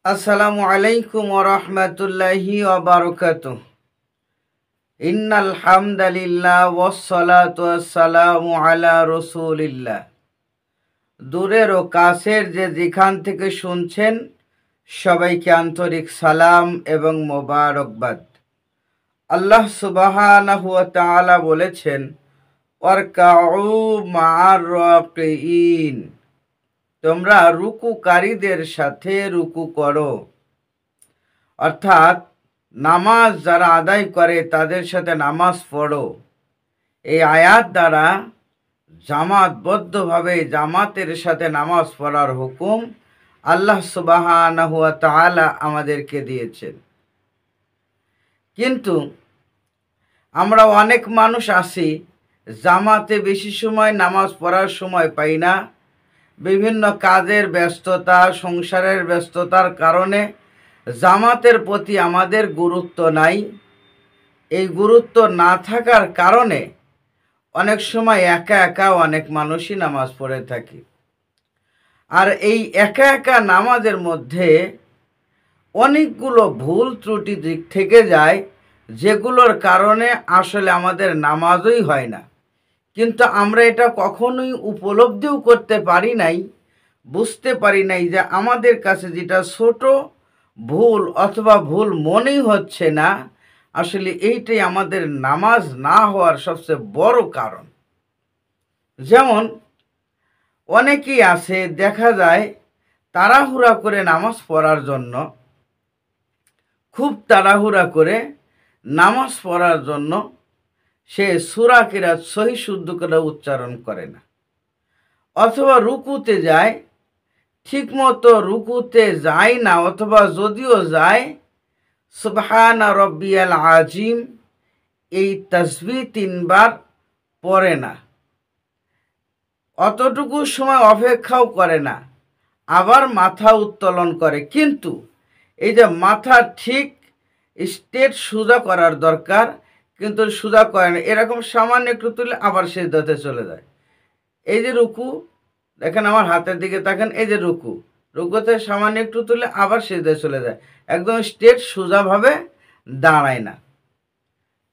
আসসালামু আলাইকুম ওয়া রাহমাতুল্লাহি ওয়া বারাকাতুহু। ইন্নাল হামদালিল্লাহ ওয়াস সালাতু ওয়াস সালামু আলা রাসূলিল্লাহ। দূরের ও কাছের যেখান থেকে শুনছেন সবাইকে আন্তরিক সালাম এবং মোবারকবাদ। আল্লাহ সুবহানাহু ওয়া তাআলা বলেছেন, ওয়ারকাউ মা'আর রাকিঈন, তোমরা রুকুকারীদের সাথে রুকু করো। অর্থাৎ নামাজ যারা আদায় করে তাদের সাথে নামাজ পড়ো। এই আয়াত দ্বারা জামাতবদ্ধভাবে জামাতের সাথে নামাজ পড়ার হুকুম আল্লাহ সুবহানাহু ওয়া তাআলা আমাদেরকে দিয়েছেন। কিন্তু আমরা অনেক মানুষ আছি জামাতে বেশি সময় নামাজ পড়ার সময় পাই না। বিভিন্ন কাজের ব্যস্ততা, সংসারের ব্যস্ততার কারণে জামাতের প্রতি আমাদের গুরুত্ব নাই। এই গুরুত্ব না থাকার কারণে অনেক সময় একা একা অনেক মানুষই নামাজ পড়ে থাকি। আর এই একা একা নামাজের মধ্যে অনেকগুলো ভুল ত্রুটি দিক থেকে যায়, যেগুলোর কারণে আসলে আমাদের নামাজই হয় না। কিন্তু আমরা এটা কখনোই উপলব্ধিও করতে পারি নাই, বুঝতে পারি নাই যে আমাদের কাছে যেটা ছোট ভুল অথবা ভুল মনেই হচ্ছে না, আসলে এইটাই আমাদের নামাজ না হওয়ার সবচেয়ে বড় কারণ। যেমন অনেকেই আছে দেখা যায় তাড়াহুড়া করে নামাজ পড়ার জন্য, খুব তাড়াহুড়া করে নামাজ পড়ার জন্য সে সূরা কিরাত সহি শুদ্ধ করে উচ্চারণ করে না, অথবা রুকুতে যায় ঠিকমতো রুকুতে যায় না, অথবা যদিও যায় সুবহানা রব্বিয়াল আজিম এই তাসবিহ 3 বার পড়ে না, অতটুকু সময় অপেক্ষাও করে না, আবার মাথা উত্তোলন করে। কিন্তু এই যে মাথা ঠিক স্ট্রেট সোজা করার দরকার, কিন্তু সোজা করে না, এরকম সামান্য একটু তুলে আবার সিজদাতে চলে যায়। এই যে রুকু, দেখেন আমার হাতের দিকে তাকান, এই যে রুকুতে সামান্য একটু তুলে আবার সিজদায় চলে যায়, একদম স্ট্রেট সোজাভাবে দাঁড়ায় না।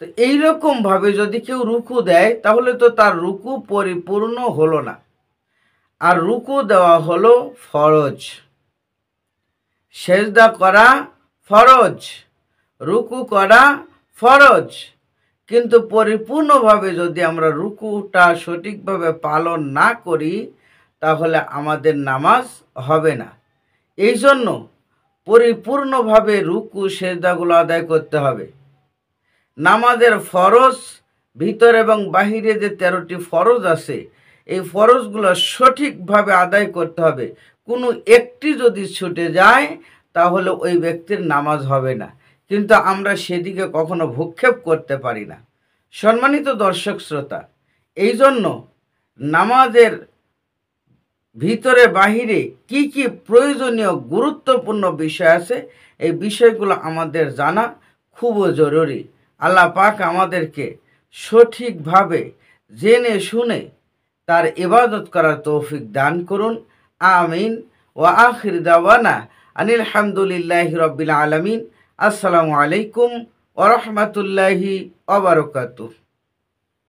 তো এইরকমভাবে যদি কেউ রুকু দেয় তাহলে তো তার রুকু পরিপূর্ণ হলো না। আর রুকু দেওয়া হলো ফরজ, সেজদা করা ফরজ, রুকু করা ফরজ। কিন্তু পরিপূর্ণভাবে যদি আমরা রুকুটা সঠিকভাবে পালন না করি তাহলে আমাদের নামাজ হবে না। এই জন্য পরিপূর্ণভাবে রুকু সেজদাগুলো আদায় করতে হবে। নামাজের ফরজ ভিতর এবং বাহিরে যে 13টি ফরজ আছে, এই ফরজগুলো সঠিকভাবে আদায় করতে হবে। কোনো একটি যদি ছুটে যায় তাহলে ওই ব্যক্তির নামাজ হবে না। কিন্তু আমরা সেদিকে কখনো ভূক্ষেপ করতে পারি না। সম্মানিত দর্শক শ্রোতা, এই জন্য নামাজের ভিতরে বাহিরে কি কি প্রয়োজনীয় গুরুত্বপূর্ণ বিষয় আছে, এই বিষয়গুলো আমাদের জানা খুব জরুরি। আল্লাহ পাক আমাদেরকে সঠিকভাবে জেনে শুনে তার ইবাদত করার তৌফিক দান করুন। আমিন। ওয়া আখির দাওয়ানা আনিল হামদুলিল্লাহি রাব্বিল আলামিন। আসসালামু আলাইকুম ওয়া রাহমাতুল্লাহি ওয়া বারাকাতুহু।